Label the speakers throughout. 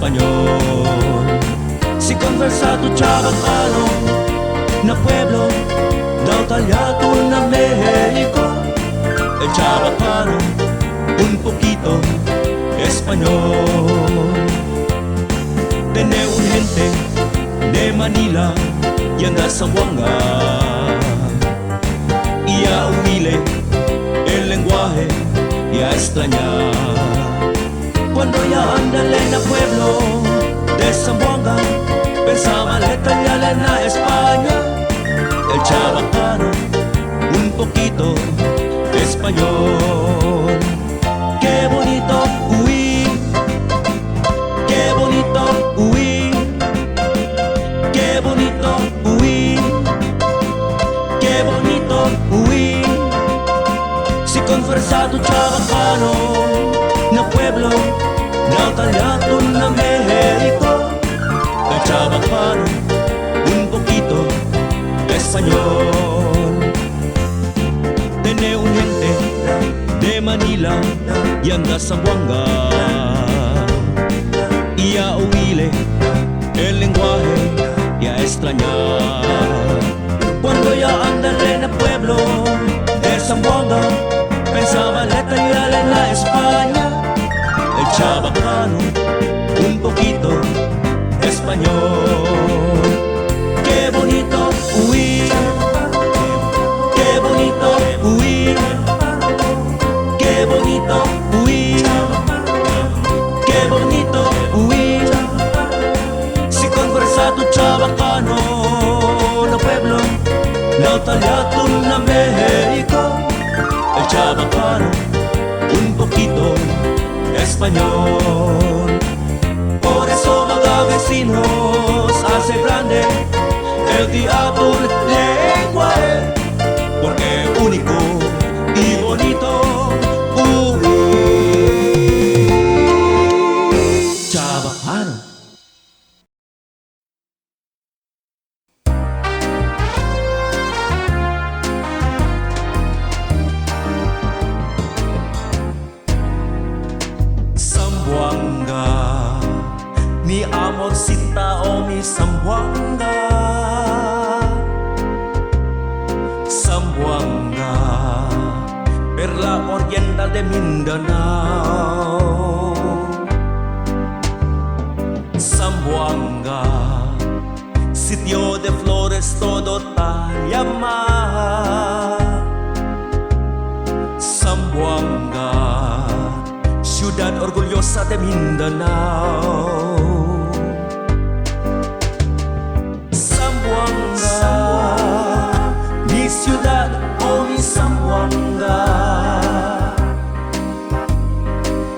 Speaker 1: español. Si conversato chabacano na pueblo daw talyato na México, el chabacano un poquito español. Tiene un gente de Manila y anda a Zamboanga y ya humile el lenguaje y a extrañar. Cuando ya anda en el pueblo de Zamboanga, pensaba le tallarle en la España, el chabacano un poquito español. Qué bonito huir, qué bonito huir, qué bonito huir, qué bonito huir. Si conversato chabacano na pueblo na talyato na México, el chabacano un poquito español. Tiene un gente de Manila y anda a Zamboanga y a huile el lenguaje y a extrañar. Cuando ya anda en el pueblo de Zamboanga, pensaba le tallarle en la España, el chabacano un poquito español. Qué bonito huir, qué bonito huir, qué bonito huir, qué bonito huir. Si conversato chabacano no pueblo no talyato na México, el chabacano un poquito español. Por eso mga vecinos hace grande el diablo lenguaje, porque único y bonito chabacano. Zamboanga, mi amorcita o mi Zamboanga, Zamboanga, perla oriental de Mindanao. Zamboanga, sitio de flores todo Tayama. Zamboanga, ciudad orgullosa de Mindanao. Zamboanga, mi ciudad, oh mi Zamboanga.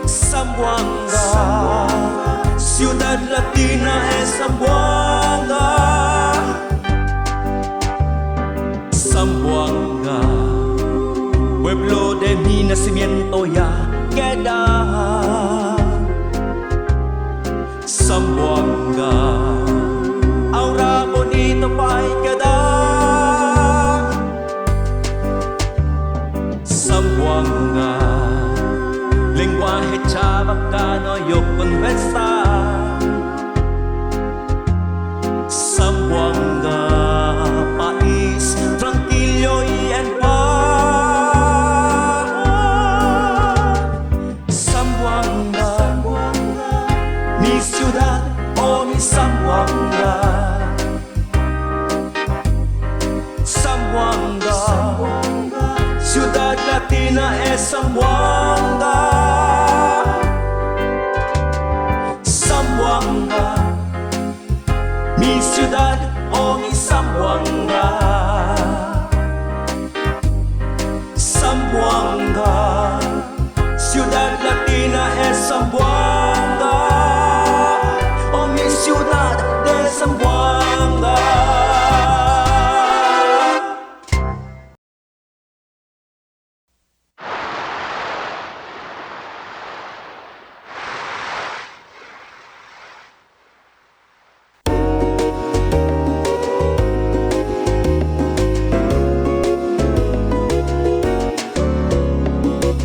Speaker 1: Zamboanga, ciudad latina es Zamboanga. Zamboanga, pueblo de mi nacimiento ya queda. Zamboanga, aura bonito pa queda. Zamboanga, lenguaje chabacano yo conversa. Zamboanga, país tranquilo y en paz. Zamboanga, mi ciudad, oh mi Zamboanga. Zamboanga, ciudad latina es Zamboanga. Zamboanga, mi ciudad, oh mi Zamboanga. Zamboanga, ciudad latina es Zamboanga. Oh mi ciudad de Zamboanga.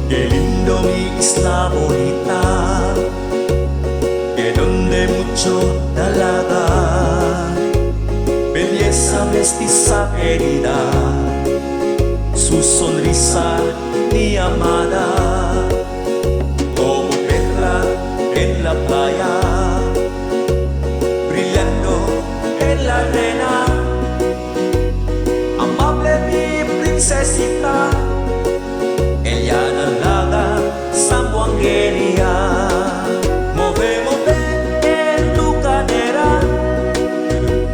Speaker 1: Qué lindo mi isla bonita, que donde mucho dalaga, belleza mestiza querida, su sonrisa mi amada, como perla en la playa, brillando en la arena, amable mi princesita, ella dalaga sambuanguería. Move, move en tu cadera,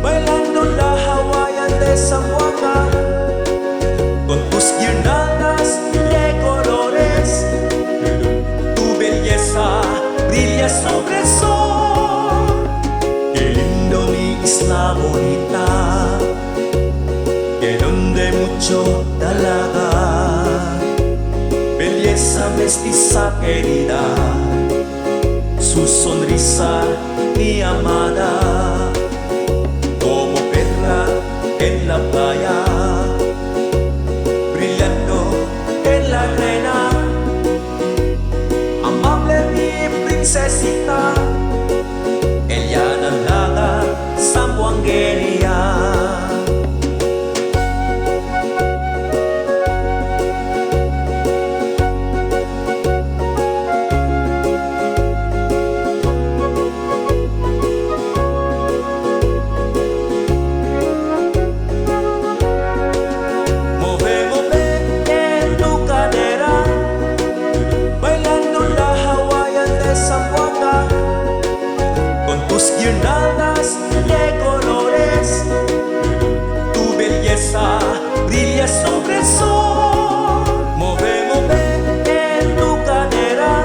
Speaker 1: bailando la hawaiana de Zamboanga, con tus guirnaldas de colores, tu belleza brilla sobre el sol. Qué lindo mi isla bonita, que donde mucho dalaga, belleza mestiza querida, su sonrisa mi amada, como perla en la playa, brillando en la arena, amable mi princesita, ella dalaga sambuanguería. Guirnaldas de colores, tu belleza brilla sobre el sol. Move, move en tu cadera,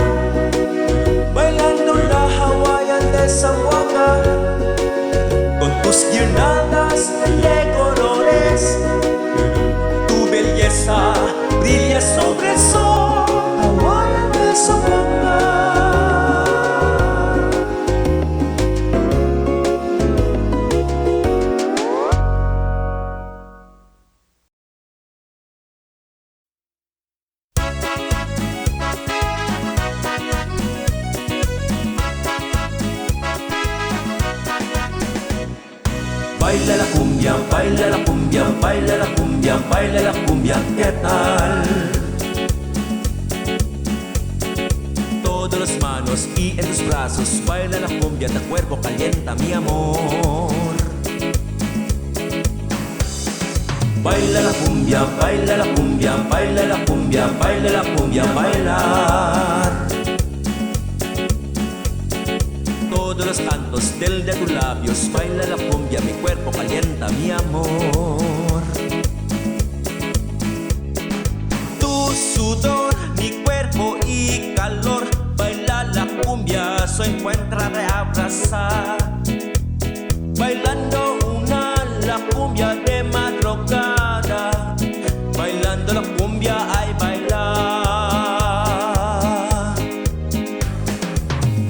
Speaker 1: bailando la hawaiana de Zamboanga, con tus guirnaldas de colores, tu belleza brilla sobre el sol. Hawaiana de Zamboanga. Baila la cumbia, baila la cumbia, baila la cumbia, baila la cumbia, ¿qué tal? Todas las manos y en tus brazos, baila la cumbia, tu cuerpo calienta mi amor. Baila la cumbia, baila la cumbia, baila la cumbia, baila la cumbia, bailar. Todos los cantos de tus labios, baila la cumbia, mi cuerpo calienta mi amor. Tu sudor, mi cuerpo y calor, baila la cumbia, se encuentra de abrazar. Bailando la cumbia de madrugada, bailando la cumbia hay bailar.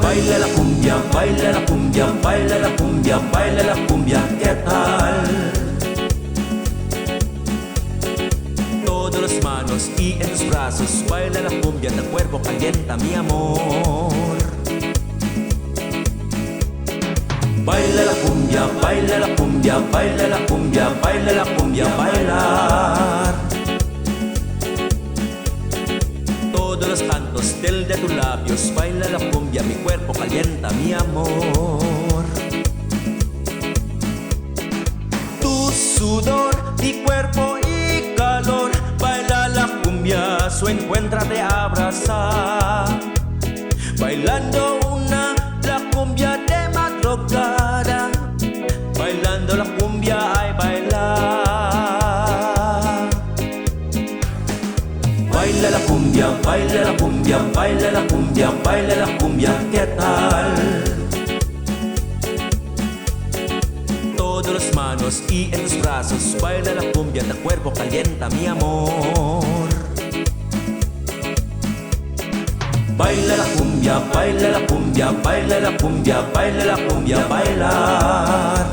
Speaker 1: Baila la cumbia, baila la cumbia, baila la cumbia, baila la cumbia, ¿qué tal? Todas las manos y en tus brazos, baila la cumbia, tu cuerpo calienta mi amor. Baila la cumbia, baila la cumbia, baila la cumbia, baila la cumbia, bailar. Todos los cantos de tus labios, baila la cumbia, mi cuerpo calienta mi amor. Tu sudor, mi cuerpo y calor, baila la cumbia, su encuentra de abrazar. Bailando la cumbia de madrugada, bailando la cumbia hay bailar. Baila la cumbia, baila la cumbia, baila la cumbia, baila la cumbia, ¿qué tal? Todas las manos y en tus brazos, baila la cumbia, tu cuerpo calienta mi amor. Baila la cumbia, baila la cumbia, baila la cumbia, baila la cumbia, bailar.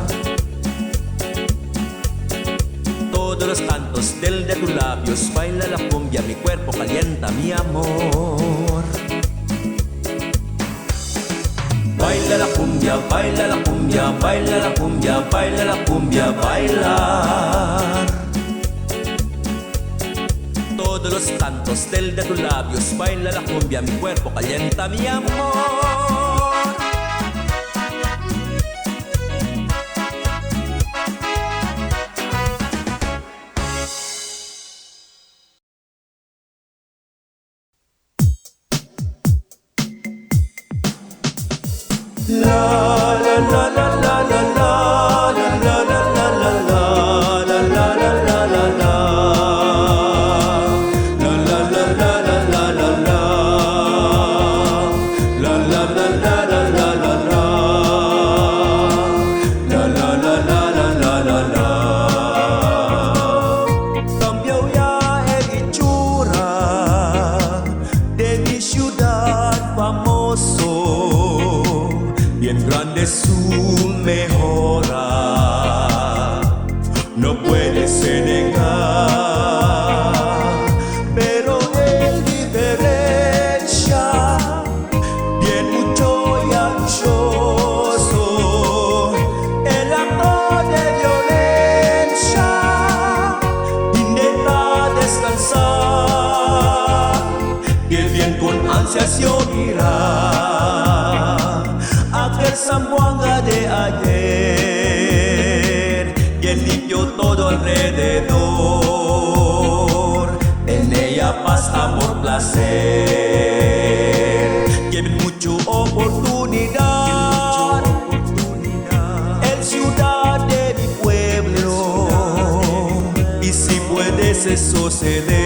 Speaker 1: Todos los cantos de tus labios, baila la cumbia, mi cuerpo calienta mi amor. Baila la cumbia. cumbia, baila la cumbia, baila la cumbia, baila la cumbia, bailar. Todos los cantos del de tus labios, baila la cumbia, mi cuerpo calienta mi amor. La la la la la la la la la la la la la la la la la la la cambió ya el hechura de mi ciudad famoso. Bien grande su mejora, no puede se negar, pero en diferencia, bien mucho y ansioso, el acto de violencia intenta descansar, que bien con ansias yo mirar aquel Zamboanga de ayer, que limpió todo alrededor, en ella paz, amor, placer, que mucho oportunidad, el ciudad de mi pueblo, y si puede se suceder,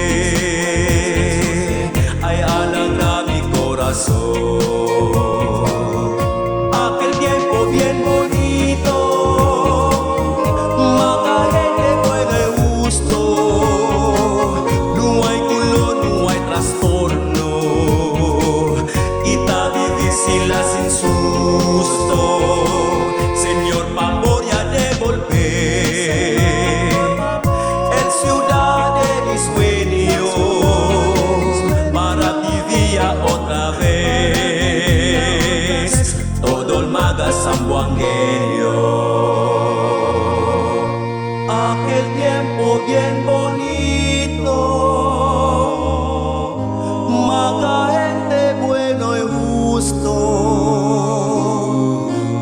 Speaker 1: ay, alegra mi corazón. Bien bonito, mata gente buena y gusto, no hay dolor, no hay trastorno, y está difícil sin susto, Señor, favor ya devolver el ciudad de mis sueños para vivir otra vez. Todo el maga zamboangueño, aquel tiempo bien bonito, maga gente bueno y justo,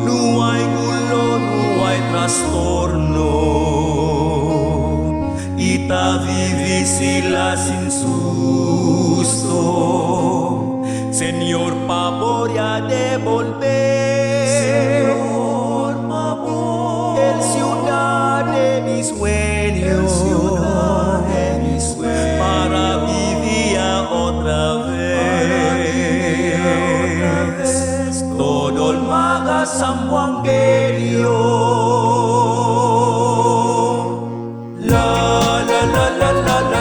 Speaker 1: no hay dolor, no hay trastorno, y ta difícil sin susto, Señor, favor ya devolver, Señor, favor, el ciudad de mis sueños, para vivir otra vez, todo el maga zamboangueño. La la la la la la la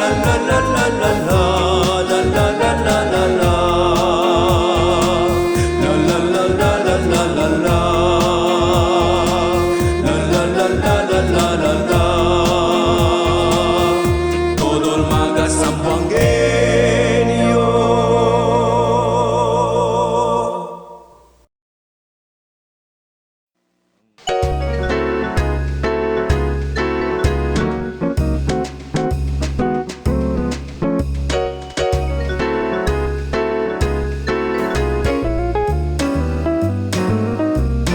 Speaker 1: la la la la la la. Todo el maga zamboangueño.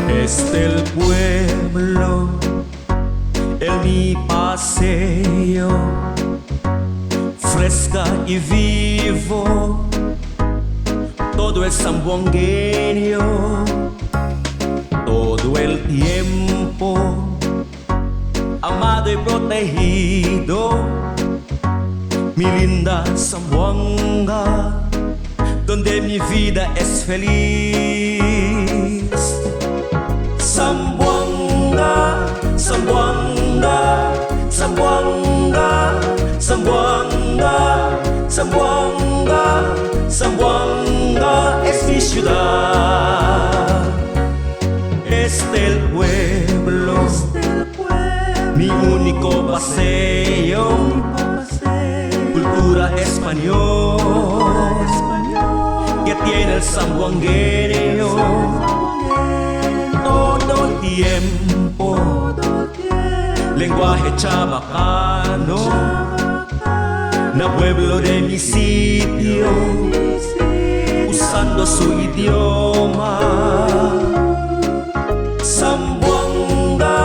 Speaker 1: Este el pueblo, el mi paseo, fresca y vivo, todo es zamboangueño, todo el tiempo, amado y protegido, mi linda Zamboanga, donde mi vida es feliz. Zamboanga, Zamboanga, Zamboanga, Zamboanga, Zamboanga, Zamboanga es mi ciudad, es del pueblo, mi único paseo, cultura español que tiene el zamboangueño, tiempo, lenguaje chabacano, na pueblo de mi sitio, usando su idioma. Zamboanga,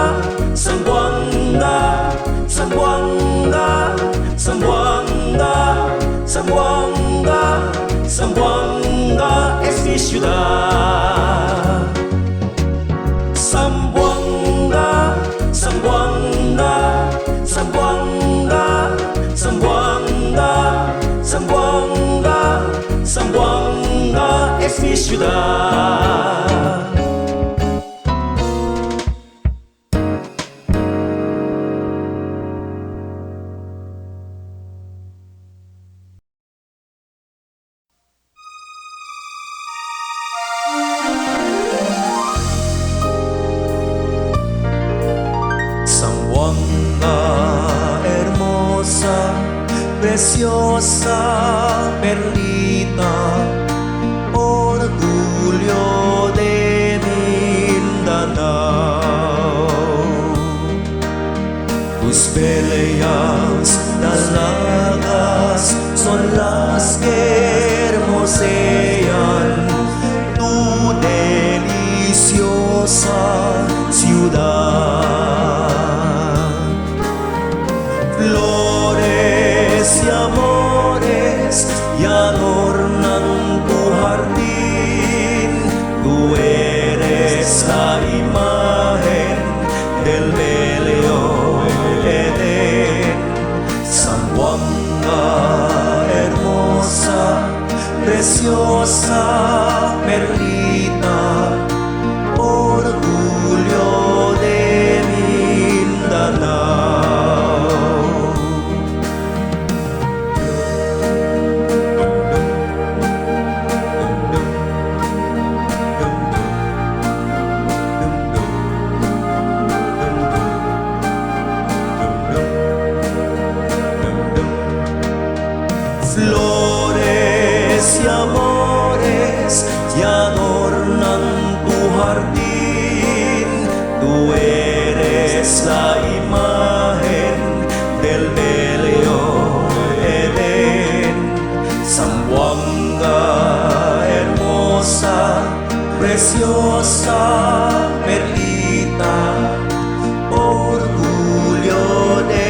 Speaker 1: Zamboanga, Zamboanga, Zamboanga, Zamboanga, Zamboanga es mi ciudad. Zamboanga, Zamboanga, Zamboanga, Zamboanga, Zamboanga, Zamboanga es mi ciudad. Zamboanga, hermosa, preciosa, perlita, orgullo de Mindanao. Tus peleas, las largas, son las que hermosean tu deliciosa ciudad. Flores y amores y adornan tu jardín. Tú eres la imagen del bello Edén. Zamboanga, hermosa, preciosa, perlita, orgullo de Mindanao. Flores y amores y adornan tu jardín. Tú eres la imagen del bello Edén. Zamboanga, hermosa, preciosa, perlita, orgullo de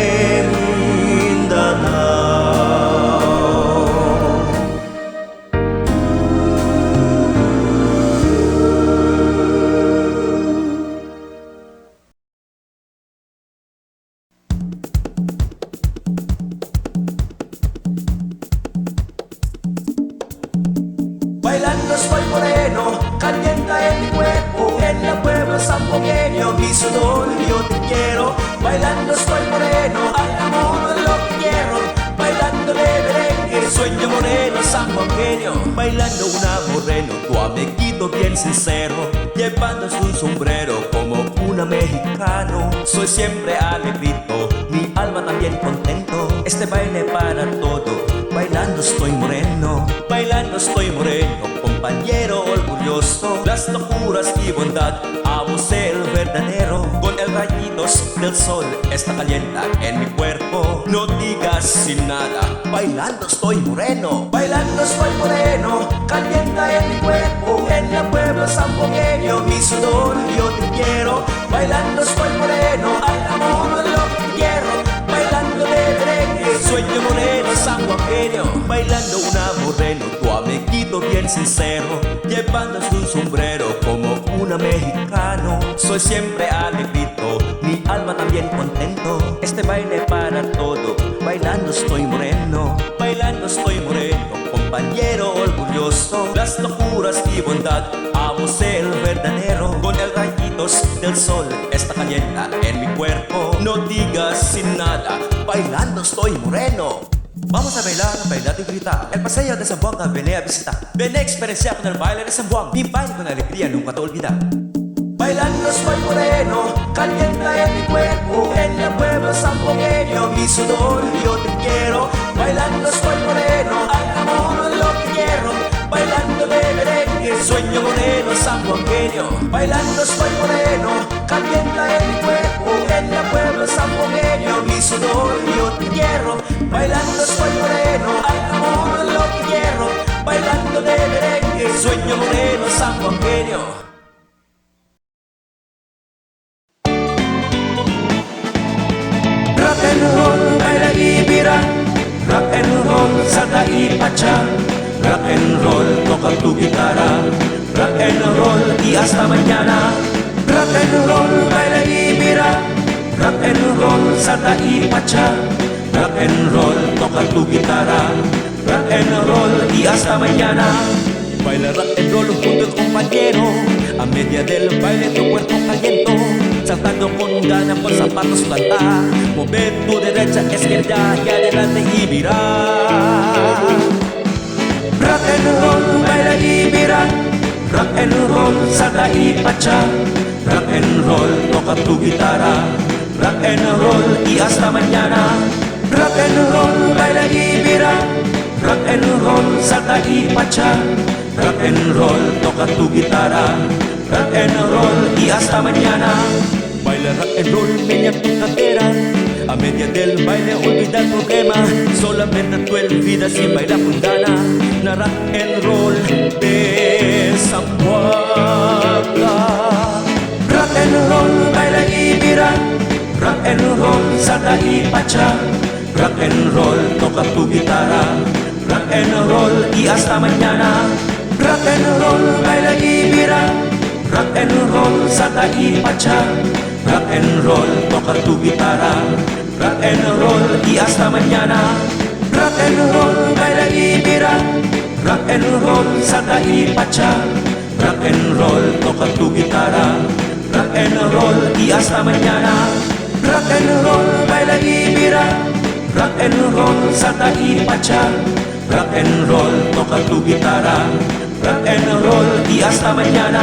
Speaker 1: Mindanao. Bailando estoy moreno, calienta en mi cuerpo, en el pueblo zambogueño, mi sudor yo te quiero. Bailando estoy moreno, al amor lo quiero, bailando de merengue, sueño moreno zambogueño. Bailando un moreno, tu amiguito bien sincero, llevando su sombrero como una mexicano. Soy siempre alegrito, mi alma también contento, este baile para todo. Bailando estoy moreno, compañero orgulloso. Las locuras y bondad, amo ser verdadero. Con el rayitos del sol está calienta en mi cuerpo. No digas sin nada, bailando estoy moreno. Bailando estoy moreno, calienta en mi cuerpo. En el pueblo zambogueño, mi sudor yo te quiero. Bailando estoy moreno, al amor lo que quiero. Bailando de merengue, sueño moreno zambogueño. Bailando un moreno, tu amiguito bien sincero, llevando su sombrero como una mexicano. Soy siempre alegrito, mi alma también contento, este baile para todo. Bailando estoy moreno, compañero orgulloso. Las locuras y bondad, amo ser verdadero. Con el rayitos del sol está calienta en mi cuerpo. No digas sin nada, bailando estoy moreno. Vamos a bailar y gritar. El paseo de Zamboanga vine a visitar. Ven a experienciar con el baile de Zamboanga. Mi baile con alegría nunca te olvidar. Bailando estoy moreno, calienta en mi cuerpo. En el pueblo zambogueño, mi sudor yo te quiero. Bailando estoy moreno, al amor lo que quiero. Bailando de merengue, sueño moreno zambogueño. Bailando estoy moreno, soy moreno, al amor lo que quiero, bailando de merengue, sueño moreno sanjuanqueño. Rock and roll, baila y mira, rock and roll, salta y pacha, rock and roll, toca tu guitarra, rock and roll y hasta mañana. Rock and roll, baila y mira, rock and roll, salta y pacha, rock and roll, toca tu guitarra, rock and roll y hasta mañana. Baila rock and roll junto al compañero, a media del baile tu cuerpo caliento, saltando con ganas por zapatos planta, mover tu derecha, izquierda y adelante y mira. Rock and roll, baila y mira, rock and roll, salta y pacha, rock and roll, toca tu guitarra, rock and roll y hasta mañana. Rock and roll, baila y mira, rock and roll, salta y pacha, rock and roll, toca tu guitarra, rock and roll y hasta mañana. Baila rock and roll, meña tu cadera, a media del baile olvida el problema, solamente tú olvidas y baila mundana. Na rock and roll de Zamboanga. Rock and roll, baila y mira, rock and roll, salta y pacha, rock and roll, toca tu guitarra, rock and roll y hasta mañana. Rock and roll, baila y mira, rock and roll, salta y pacha, rock and roll, toca tu guitarra, rock and roll y hasta mañana. Rock and roll, baila y mira, rock and roll, salta y pacha, rock and roll, toca tu guitarra, rock and roll y hasta mañana. Rock and roll, baila y mira, rock and roll, salta y pacha, rock and roll, toca tu guitarra, rock and roll y hasta mañana.